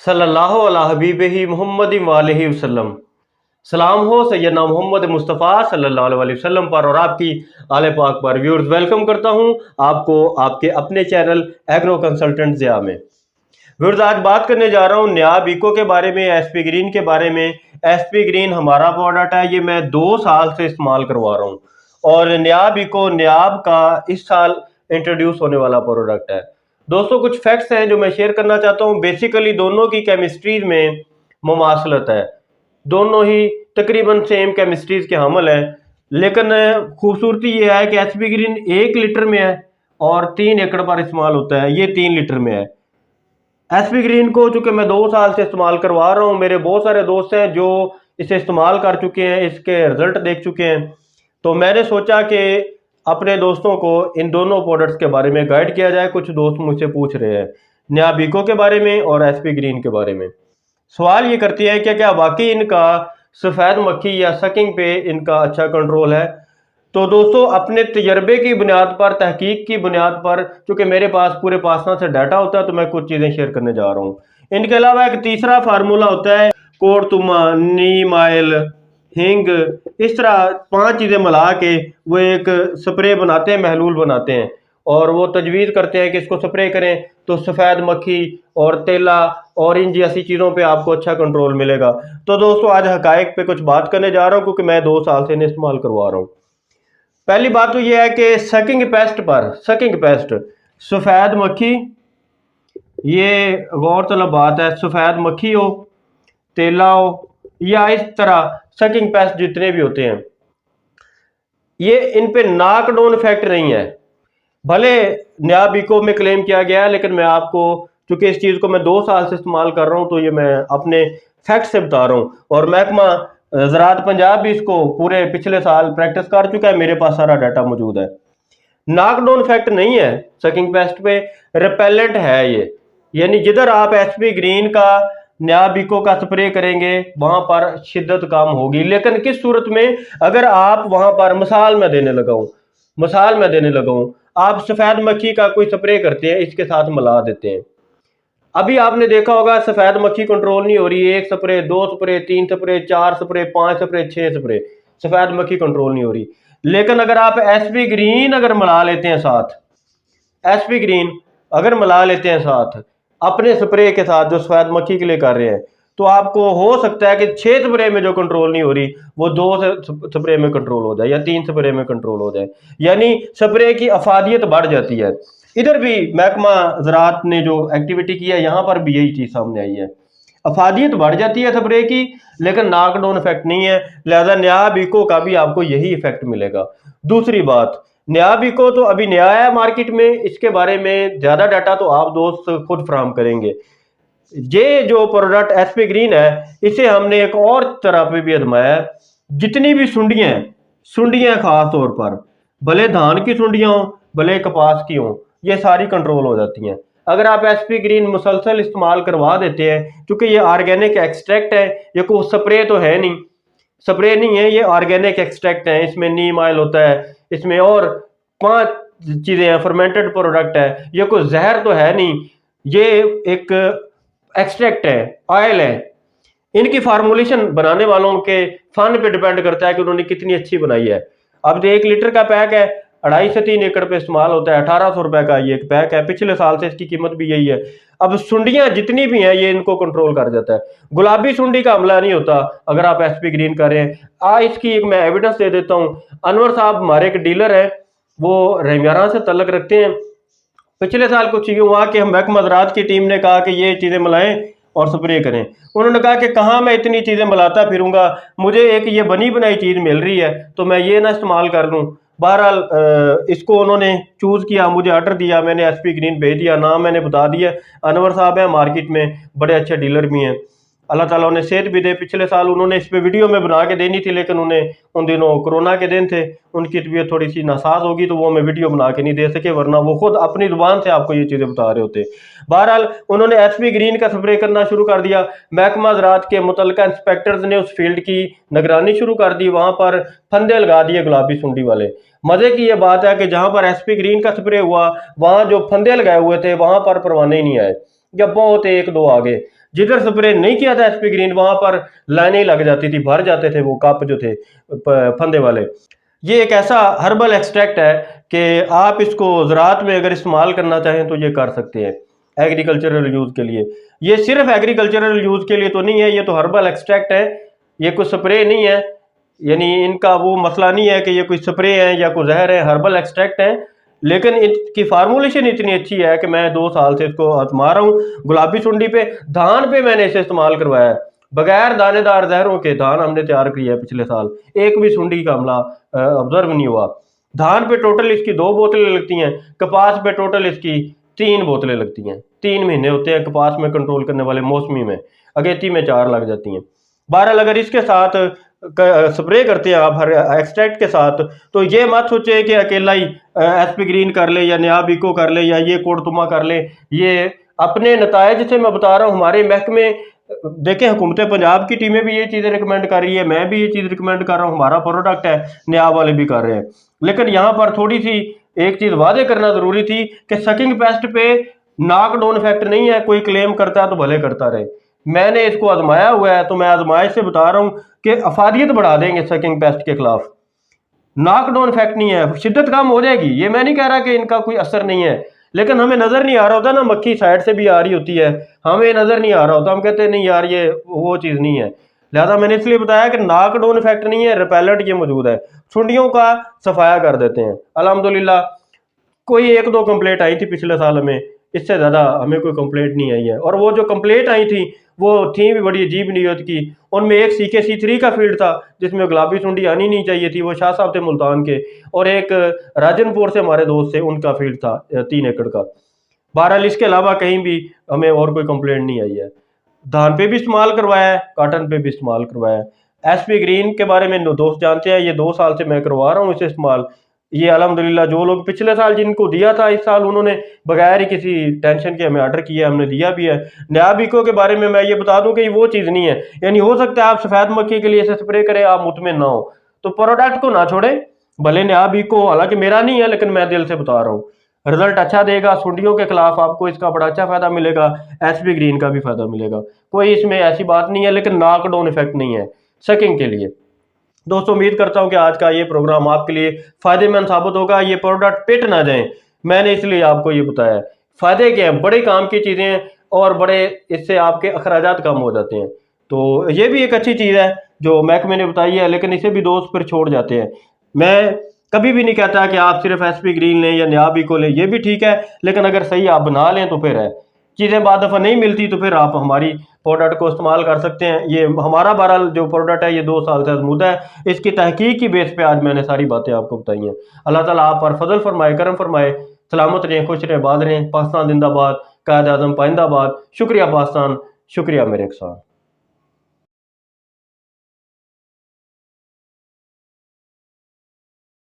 सल्लल्लाहु अला हबीबिही मुहम्मद वालिहि वसल्लम। सलाम हो सैयदना मोहम्मद मुस्तफ़ा सल्लल्लाहु अलैहि वसल्लम पर और आपकी आले पाक पर। व्यूअर्स, वेलकम करता हूं आपको आपके अपने चैनल एग्रो कंसल्टेंट ज़िया में। व्यूअर्स, आज बात करने जा रहा हूं न्याब इको के बारे में, एसपी ग्रीन के बारे में। एसपी ग्रीन हमारा प्रोडक्ट है, ये मैं 2 साल से इस्तेमाल करवा रहा हूँ और न्याब इको न्याब का इस साल इंट्रोड्यूस होने वाला प्रोडक्ट है। दोस्तों, कुछ फैक्ट्स हैं जो मैं शेयर करना चाहता हूँ। बेसिकली दोनों की केमिस्ट्रीज में मुमासलत है, दोनों ही तकरीबन सेम केमिस्ट्रीज के हमल हैं, लेकिन खूबसूरती ये है कि एसपी ग्रीन 1 लीटर में है और 3 एकड़ पर इस्तेमाल होता है, ये 3 लीटर में है। एसपी ग्रीन को चूंकि मैं 2 साल से इस्तेमाल करवा रहा हूँ, मेरे बहुत सारे दोस्त हैं जो इसे इस्तेमाल कर चुके हैं, इसके रिजल्ट देख चुके हैं, तो मैंने सोचा कि अपने दोस्तों को इन दोनों प्रोडक्ट्स के बारे में गाइड किया जाए। कुछ दोस्त मुझसे पूछ रहे हैं न्याब इको के बारे में और एसपी ग्रीन के बारे में। सवाल ये करती है कि क्या वाकई इनका सफ़ेद मक्खी या सकिंग पे इनका अच्छा कंट्रोल है। तो दोस्तों, अपने तजर्बे की बुनियाद पर, तहकीक की बुनियाद पर, चूँकि मेरे पास पूरे पाकिस्तान से डाटा होता है, तो मैं कुछ चीज़ें शेयर करने जा रहा हूँ। इनके अलावा एक तीसरा फार्मूला होता है कोड़तुमा, नीम आयल, हिंग, इस तरह 5 चीज़ें मिला के वो एक स्प्रे बनाते हैं, महलूल बनाते हैं और वो तजवीज़ करते हैं कि इसको स्प्रे करें तो सफ़ेद मक्खी और तेला, ऑरेंज जैसी चीज़ों पे आपको अच्छा कंट्रोल मिलेगा। तो दोस्तों, आज हकायक पे कुछ बात करने जा रहा हूँ क्योंकि मैं 2 साल से इन्हें इस्तेमाल करवा रहा हूँ। पहली बात तो यह है कि सकिंग पेस्ट पर, सकिंग पेस्ट सफ़ेद मक्खी, ये गौरतलब बात है, सफ़ेद मक्खी हो, तेला हो या इस तरह सकिंग पेस्ट जितने भी होते हैं, ये इन पे नॉक डाउन इफेक्ट नहीं है। भले न्याब इको में क्लेम किया गया है, लेकिन मैं आपको, चूंकि इस चीज़ को मैं 2 साल से इस्तेमाल कर रहा हूँ, तो ये मैं अपने फैक्ट से बता रहा हूँ। और महकमा ज़राअत पंजाब भी इसको पूरे पिछले साल प्रैक्टिस कर चुका है, मेरे पास सारा डाटा मौजूद है। नॉकडाउन इफेक्ट नहीं है सकिंग पेस्ट पे, रिपेलेंट है ये। यानी जिधर आप एसपी ग्रीन का, न्याब इको का स्प्रे करेंगे वहां पर शिद्दत कम होगी, लेकिन किस सूरत में, अगर आप वहां पर, मिसाल मैं देने लगा हूं, आप सफेद मक्खी का कोई स्प्रे करते हैं, इसके साथ मिला देते हैं। अभी आपने देखा होगा सफेद मक्खी कंट्रोल नहीं हो रही, 1 spray, 2 spray, 3 spray, 4 spray, 5 spray, 6 spray, सफेद मक्खी कंट्रोल नहीं हो रही। लेकिन अगर आप एसपी ग्रीन अगर मिला लेते हैं साथ, एसपी ग्रीन अगर मिला लेते हैं साथ अपने स्प्रे के साथ जो सफेद मक्खी के लिए कर रहे हैं, तो आपको हो सकता है कि 6 स्प्रे में जो कंट्रोल नहीं हो रही वो 2 स्प्रे में कंट्रोल हो जाए या 3 स्प्रे में कंट्रोल हो जाए, यानी स्प्रे की अफादियत बढ़ जाती है। इधर भी महकमा ज़राअत ने जो एक्टिविटी की है, यहाँ पर भी यही चीज़ सामने आई है, अफादियत बढ़ जाती है स्प्रे की, लेकिन नॉकडाउन इफेक्ट नहीं है। लिहाजा न्याब इको का भी आपको यही इफेक्ट मिलेगा। दूसरी बात, न्याब इको तो अभी नया है मार्केट में, इसके बारे में ज़्यादा डाटा तो आप दोस्त खुद फराहम करेंगे। ये जो प्रोडक्ट एसपी ग्रीन है, इसे हमने एक और तरह पे भी आजमाया है। जितनी भी सुंडियां खास तौर पर, भले धान की सुंडियां हो, भले कपास की हो, ये सारी कंट्रोल हो जाती हैं अगर आप एसपी ग्रीन मुसलसल इस्तेमाल करवा देते हैं। क्योंकि ये ऑर्गेनिक एक्सट्रैक्ट है, ये कोई स्प्रे तो है नहीं, स्प्रे नहीं है, ये ऑर्गेनिक एक्सट्रैक्ट है। इसमें नीम ऑयल होता है, इसमें और 5 चीज़ें हैं, फर्मेंटेड प्रोडक्ट है, ये कोई जहर तो है नहीं, ये एक एक्सट्रैक्ट है, ऑयल है। इनकी फार्मूलेशन बनाने वालों के फन पे डिपेंड करता है कि उन्होंने कितनी अच्छी बनाई है। अब जो 1 लीटर का पैक है, 2.5 से 3 एकड़ पे इस्तेमाल होता है, 1800 रुपए का ये एक पैक है, पिछले साल से इसकी कीमत भी यही है। अब सुंडियां जितनी भी हैं, ये इनको कंट्रोल कर जाता है। गुलाबी सुंडी का हमला नहीं होता अगर आप एसपी ग्रीन कर रहे हैं। इसकी एक मैं एविडेंस दे देता हूँ। अनवर साहब हमारे एक डीलर है, वो रैमियारा से तल्लक रखते हैं। पिछले साल कुछ यूँ हुआ कि महकमा ज़राअत की टीम ने कहा कि ये चीज़ें मिलाएं और स्प्रे करें। उन्होंने कहा कि कहाँ मैं इतनी चीज़ें मिलाता फिरूंगा, मुझे एक ये बनी बनाई चीज़ मिल रही है तो मैं ये ना इस्तेमाल कर लूँ। बहरहाल इसको उन्होंने चूज़ किया, मुझे ऑर्डर दिया, मैंने एसपी ग्रीन भेज दिया, नाम मैंने बता दिया। अनवर साहब हैं, मार्केट में बड़े अच्छे डीलर भी हैं, अल्लाह ताला उन्हें सेहत भी दे। पिछले साल उन्होंने इस पे वीडियो में बना के देनी थी, लेकिन उन्हें उन दिनों कोरोना के दिन थे, उनकी तबीयत थोड़ी सी नासाज होगी तो वो हमें वीडियो बना के नहीं दे सके, वरना वो खुद अपनी जुबान से आपको ये चीज़ें बता रहे होते। बहरहाल उन्होंने एसपी ग्रीन का स्प्रे करना शुरू कर दिया। महकमा ज़राअत के मुतल्लिका इंस्पेक्टर्स ने उस फील्ड की निगरानी शुरू कर दी, वहाँ पर फंदे लगा दिए गुलाबी सुंडी वाले। मज़े की ये बात है कि जहाँ पर एसपी ग्रीन का स्प्रे हुआ, वहाँ जो फंदे लगाए हुए थे वहाँ पर परवाने ही नहीं आए। या बहुत एक दो आगे। जिधर स्प्रे नहीं किया था एसपी ग्रीन वहां पर लाइनें लग जाती थी, भर जाते थे वो कप जो थे फंदे वाले। ये एक ऐसा हर्बल एक्सट्रैक्ट है कि आप इसको ज़राअत में अगर इस्तेमाल करना चाहें तो ये कर सकते हैं एग्रीकल्चरल यूज़ के लिए। ये सिर्फ एग्रीकल्चरल यूज़ के लिए तो नहीं है, ये तो हर्बल एक्सट्रैक्ट है, ये कोई स्प्रे नहीं है। यानी इनका वो मसला नहीं है कि ये कोई स्प्रे है या कोई जहर है, हर्बल एक्सट्रैक्ट है। लेकिन इसकी फार्मूलेशन इतनी अच्छी है कि मैं 2 साल से इसको आजमा रहा हूँ। गुलाबी सुंडी पे, धान पे मैंने इसे इस्तेमाल करवाया है, बगैर दानेदार जहरों के धान हमने तैयार किया है पिछले साल, एक भी सुंडी का हमला ऑब्जर्व नहीं हुआ। धान पे टोटल इसकी 2 बोतलें लगती हैं, कपास पे टोटल इसकी 3 बोतलें लगती हैं। 3 महीने होते हैं कपास में कंट्रोल करने वाले, मौसमी में, अगेती में 4 लग जाती हैं। बहरहाल अगर इसके साथ स्प्रे करते हैं आप हर एक्सट्रैक्ट के साथ, तो ये मत सोचे कि अकेला ही एसपी ग्रीन कर ले या नया बिको कर ले या ये कोडतुमा कर ले। ये अपने नतायज से मैं बता रहा हूँ, हमारे महकमे देखें, हुकूमत पंजाब की टीमें भी ये चीज़ें रिकमेंड कर रही है, मैं भी ये चीज़ रिकमेंड कर रहा हूँ, हमारा प्रोडक्ट है, नया वाले भी कर रहे हैं। लेकिन यहाँ पर थोड़ी सी एक चीज़ वादे करना ज़रूरी थी कि सकिंग पेस्ट पे नॉक डाउन इफेक्ट नहीं है, कोई क्लेम करता है तो भले करता रहे। मैंने इसको आजमाया हुआ है तो मैं आजमाइश से बता रहा हूँ कि अफादियत बढ़ा देंगे सकिंग पेस्ट के खिलाफ। नॉकडाउन इफेक्ट नहीं है, शिद्दत कम हो जाएगी। ये मैं नहीं कह रहा कि इनका कोई असर नहीं है, लेकिन हमें नजर नहीं आ रहा होता ना, मक्खी साइड से भी आ रही होती है, हमें नजर नहीं आ रहा होता, हम कहते हैं नहीं यार ये वो चीज़ नहीं है। लिहाजा मैंने इसलिए बताया कि नॉकडाउन इफेक्ट नहीं है, रिपेलेंट ये मौजूद है, सुंडियों का सफाया कर देते हैं। अल्हम्दुलिल्लाह कोई एक दो कंप्लेंट आई थी पिछले साल हमें, इससे ज़्यादा हमें कोई कंप्लेंट नहीं आई है। और वो जो कंप्लेंट आई थी वो थी भी बड़ी अजीब नीयत की। उनमें एक CK-C3 का फील्ड था जिसमें गुलाबी सुंडी आनी नहीं चाहिए थी, वो शाह साहब थे मुल्तान के, और एक राजनपुर से हमारे दोस्त थे, उनका फील्ड था 3 एकड़ का। बहरहाल इसके अलावा कहीं भी हमें और कोई कंप्लेंट नहीं आई है। धान पे भी इस्तेमाल करवाया है, काटन पे भी इस्तेमाल करवाया है। एसपी ग्रीन के बारे में दोस्त जानते हैं, ये 2 साल से मैं करवा रहा हूँ इसे इस्तेमाल। ये अल्हम्दुलिल्लाह जो लोग पिछले साल जिनको दिया था, इस साल उन्होंने बगैर ही किसी टेंशन के हमें ऑर्डर किया, हमने दिया भी है। नया बिको के बारे में मैं ये बता दूं कि वो चीज़ नहीं है। यानी हो सकता है आप सफ़ेद मक्खी के लिए इसे स्प्रे करें, आप मुतमिन ना हो, तो प्रोडक्ट को ना छोड़ें, भले नया बिको, हालांकि मेरा नहीं है लेकिन मैं दिल से बता रहा हूँ, रिजल्ट अच्छा देगा। सुंडियों के खिलाफ आपको इसका बड़ा अच्छा फायदा मिलेगा, एसपी ग्रीन का भी फायदा मिलेगा, कोई इसमें ऐसी बात नहीं है। लेकिन नॉकडाउन इफेक्ट नहीं है सकिंग के लिए। दोस्तों उम्मीद करता हूं कि आज का ये प्रोग्राम आपके लिए फायदेमंद साबित होगा। ये प्रोडक्ट पिट ना जाए, मैंने इसलिए आपको ये बताया। फायदे क्या हैं, बड़े काम की चीज़ें हैं और बड़े इससे आपके अखराजात कम हो जाते हैं। तो ये भी एक अच्छी चीज़ है जो महकमे ने बताई है, लेकिन इसे भी दोस्त फिर छोड़ जाते हैं। मैं कभी भी नहीं कहता कि आप सिर्फ एसपी ग्रीन लें या न्याबी को लें, ये भी ठीक है, लेकिन अगर सही आप बना लें तो फिर है। चीज़ें बाद दफ़ा नहीं मिलती तो फिर आप हमारी प्रोडक्ट को इस्तेमाल कर सकते हैं। ये हमारा बहरहाल जो प्रोडक्ट है ये 2 साल से आजमूदा है, इसकी तहकीक की बेस पे आज मैंने सारी बातें आपको बताई हैं। अल्लाह ताला आप पर फजल फरमाए, करम फरमाए, सलामत रहें, खुश रहें, बाद रहें। पाकिस्तान जिंदाबाद, कायद आज़म पाइंदाबाद। शुक्रिया पाकिस्तान, शुक्रिया मेरे किसान।